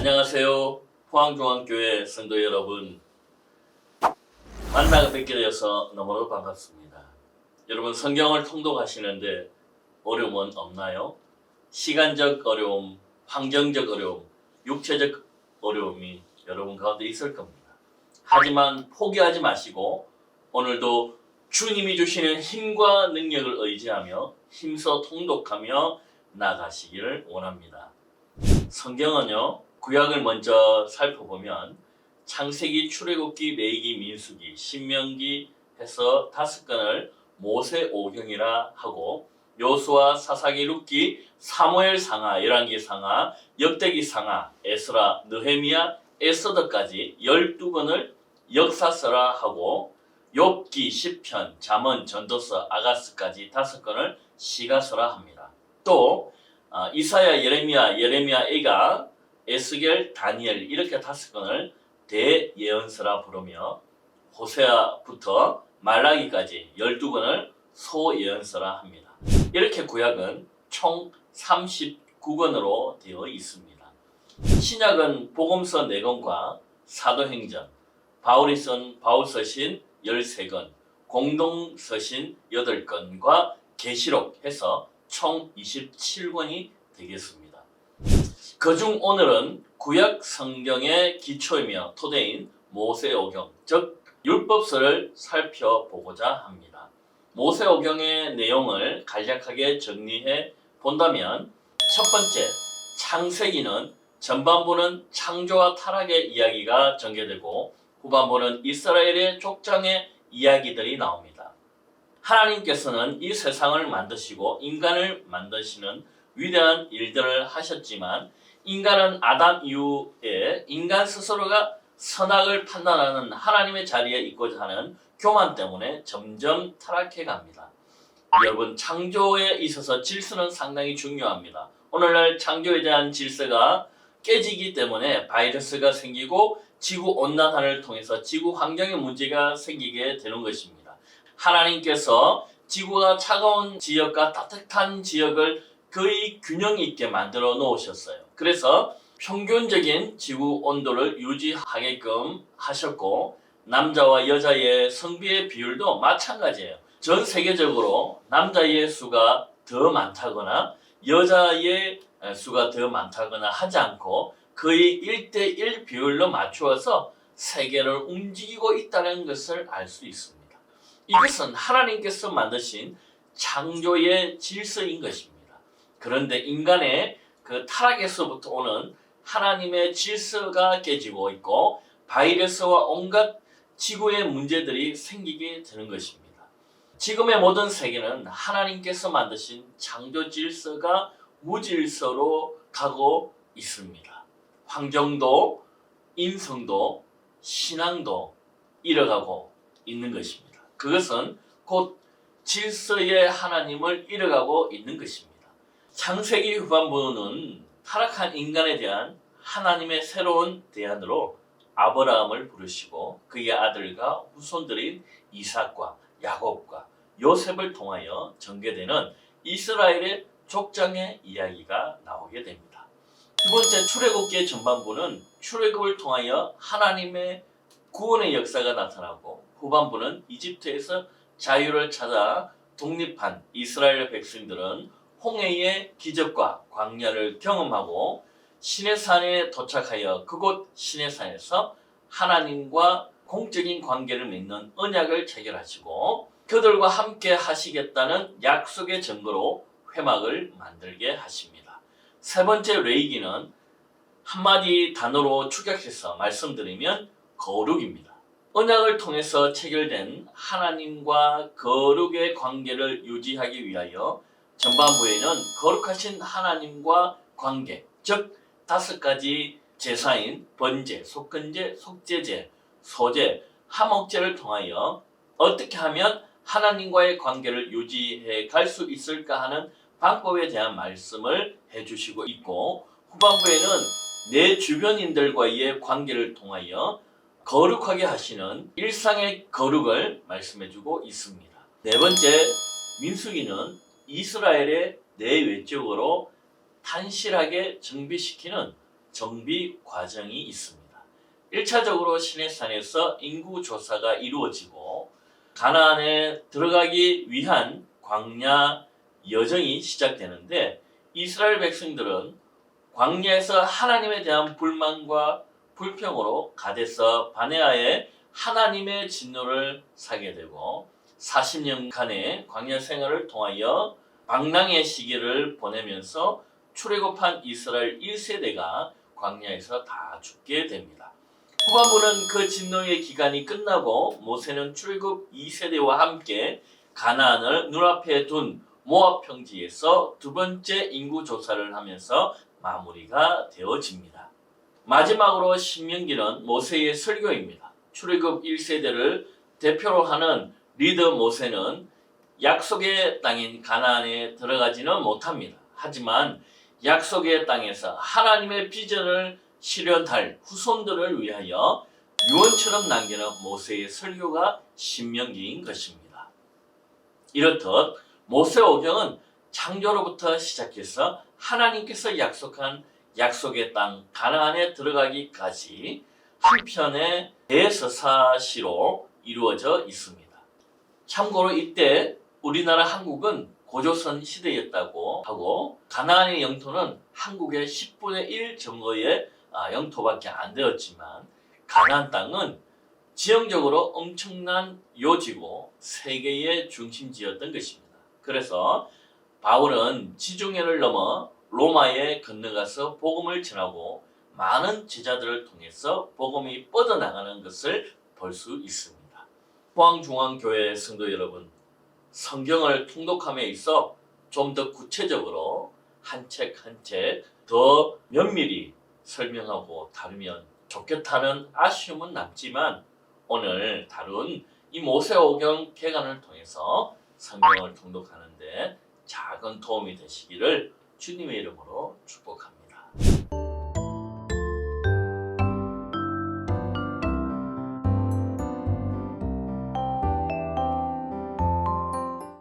안녕하세요. 포항중앙교회 성도 여러분, 만나 뵙게 되어서 너무나도 반갑습니다. 여러분, 성경을 통독하시는데 어려움은 없나요? 시간적 어려움, 환경적 어려움, 육체적 어려움이 여러분 가운데 있을 겁니다. 하지만 포기하지 마시고 오늘도 주님이 주시는 힘과 능력을 의지하며 힘써 통독하며 나가시기를 원합니다. 성경은요, 구약을 먼저 살펴보면 창세기, 출애굽기, 레위기, 민수기, 신명기 해서 5권을 모세오경이라 하고, 여호수아, 사사기, 룻기, 사무엘 상하, 열왕기 상하, 역대기 상하, 에스라, 느헤미야, 에스더까지 12권을 역사서라 하고, 욥기, 시편, 잠언, 전도서, 아가스까지 5권을 시가서라 합니다. 또 이사야, 예레미야, 에가, 에스겔, 다니엘 이렇게 5권을 대예언서라 부르며, 호세아부터 말라기까지 12권을 소예언서라 합니다. 이렇게 구약은 총 39권으로 되어 있습니다. 신약은 복음서 4권과 사도행전, 바울이 쓴 바울서신 13권, 공동서신 8권과 계시록 해서 총 27권이 되겠습니다. 그중 오늘은 구약 성경의 기초이며 토대인 모세오경, 즉 율법서를 살펴보고자 합니다. 모세오경의 내용을 간략하게 정리해 본다면, 첫 번째, 창세기는 전반부는 창조와 타락의 이야기가 전개되고 후반부는 이스라엘의 족장의 이야기들이 나옵니다. 하나님께서는 이 세상을 만드시고 인간을 만드시는 위대한 일들을 하셨지만, 인간은 아담 이후에 인간 스스로가 선악을 판단하는 하나님의 자리에 있고자 하는 교만 때문에 점점 타락해 갑니다. 여러분, 창조에 있어서 질서는 상당히 중요합니다. 오늘날 창조에 대한 질서가 깨지기 때문에 바이러스가 생기고 지구온난화를 통해서 지구 환경에 문제가 생기게 되는 것입니다. 하나님께서 지구가 차가운 지역과 따뜻한 지역을 거의 균형 있게 만들어 놓으셨어요. 그래서 평균적인 지구 온도를 유지하게끔 하셨고, 남자와 여자의 성비의 비율도 마찬가지예요. 전 세계적으로 남자의 수가 더 많다거나 여자의 수가 더 많다거나 하지 않고 거의 1대1 비율로 맞추어서 세계를 움직이고 있다는 것을 알 수 있습니다. 이것은 하나님께서 만드신 창조의 질서인 것입니다. 그런데 인간의 그 타락에서부터 오는 하나님의 질서가 깨지고 있고 바이러스와 온갖 지구의 문제들이 생기게 되는 것입니다. 지금의 모든 세계는 하나님께서 만드신 창조 질서가 무질서로 가고 있습니다. 환경도, 인성도, 신앙도 잃어가고 있는 것입니다. 그것은 곧 질서의 하나님을 잃어가고 있는 것입니다. 창세기 후반부는 타락한 인간에 대한 하나님의 새로운 대안으로 아브라함을 부르시고 그의 아들과 후손들인 이삭과 야곱과 요셉을 통하여 전개되는 이스라엘의 족장의 이야기가 나오게 됩니다. 두 번째, 출애굽기의 전반부는 출애굽을 통하여 하나님의 구원의 역사가 나타나고, 후반부는 이집트에서 자유를 찾아 독립한 이스라엘 백성들은 홍해의 기적과 광야를 경험하고 시내산에 도착하여 그곳 시내산에서 하나님과 공적인 관계를 맺는 언약을 체결하시고 그들과 함께 하시겠다는 약속의 증거로 회막을 만들게 하십니다. 세 번째, 레위기는 한마디 단어로 축약해서 말씀드리면 거룩입니다. 언약을 통해서 체결된 하나님과 거룩의 관계를 유지하기 위하여 전반부에는 거룩하신 하나님과 관계, 즉 5가지 제사인 번제, 속건제, 속죄제, 소제, 화목제를 통하여 어떻게 하면 하나님과의 관계를 유지해 갈 수 있을까 하는 방법에 대한 말씀을 해주시고 있고, 후반부에는 내 주변인들과의 관계를 통하여 거룩하게 하시는 일상의 거룩을 말씀해주고 있습니다. 네 번째, 민수기는 이스라엘의 내외적으로 탄실하게 정비시키는 정비 과정이 있습니다. 1차적으로 시내산에서 인구 조사가 이루어지고 가나안에 들어가기 위한 광야 여정이 시작되는데 이스라엘 백성들은 광야에서 하나님에 대한 불만과 불평으로 가데스 바네아에 하나님의 진노를 사게 되고 40년간의 광야 생활을 통하여 방랑의 시기를 보내면서 출애굽한 이스라엘 1세대가 광야에서 다 죽게 됩니다. 후반부는 그 진노의 기간이 끝나고 모세는 출애굽 2세대와 함께 가나안을 눈앞에 둔 모압 평지에서 두 번째 인구 조사를 하면서 마무리가 되어집니다. 마지막으로 신명기는 모세의 설교입니다. 출애굽 1세대를 대표로 하는 리더 모세는 약속의 땅인 가나안에 들어가지는 못합니다. 하지만 약속의 땅에서 하나님의 비전을 실현할 후손들을 위하여 유언처럼 남기는 모세의 설교가 신명기인 것입니다. 이렇듯 모세오경은 창조로부터 시작해서 하나님께서 약속한 약속의 땅 가나안에 들어가기까지 한 편의 대서사시로 이루어져 있습니다. 참고로 이때 우리나라 한국은 고조선 시대였다고 하고 가나안의 영토는 한국의 10분의 1 정도의 영토밖에 안 되었지만 가나안 땅은 지형적으로 엄청난 요지고 세계의 중심지였던 것입니다. 그래서 바울은 지중해를 넘어 로마에 건너가서 복음을 전하고 많은 제자들을 통해서 복음이 뻗어나가는 것을 볼 수 있습니다. 포항중앙교회 성도 여러분, 성경을 통독함에 있어 좀 더 구체적으로 한 책 한 책 더 면밀히 설명하고 다루면 좋겠다는 아쉬움은 남지만 오늘 다룬 이 모세오경 개관을 통해서 성경을 통독하는 데 작은 도움이 되시기를 주님의 이름으로 축복합니다.